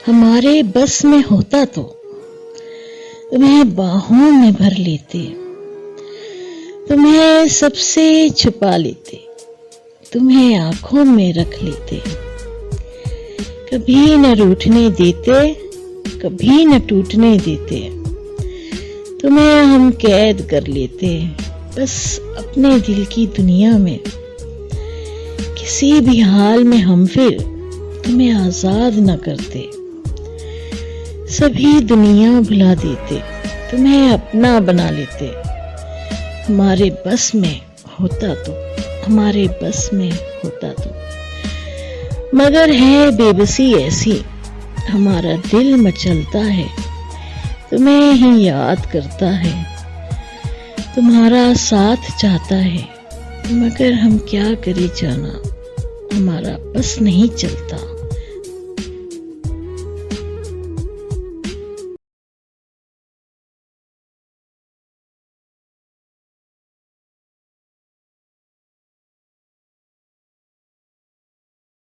हमारे बस में होता तो तुम्हें बाहों में भर लेते, तुम्हें सबसे छुपा लेते, तुम्हें आंखों में रख लेते। कभी न रूठने देते, कभी न टूटने देते, तुम्हें हम कैद कर लेते बस अपने दिल की दुनिया में। किसी भी हाल में हम फिर तुम्हें आजाद न करते, सभी दुनिया भुला देते, तुम्हें अपना बना लेते। हमारे बस में होता तो, हमारे बस में होता तो, मगर है बेबसी ऐसी, हमारा दिल मचलता है, तुम्हें ही याद करता है, तुम्हारा साथ चाहता है, मगर हम क्या करें जाना, हमारा बस नहीं चलता।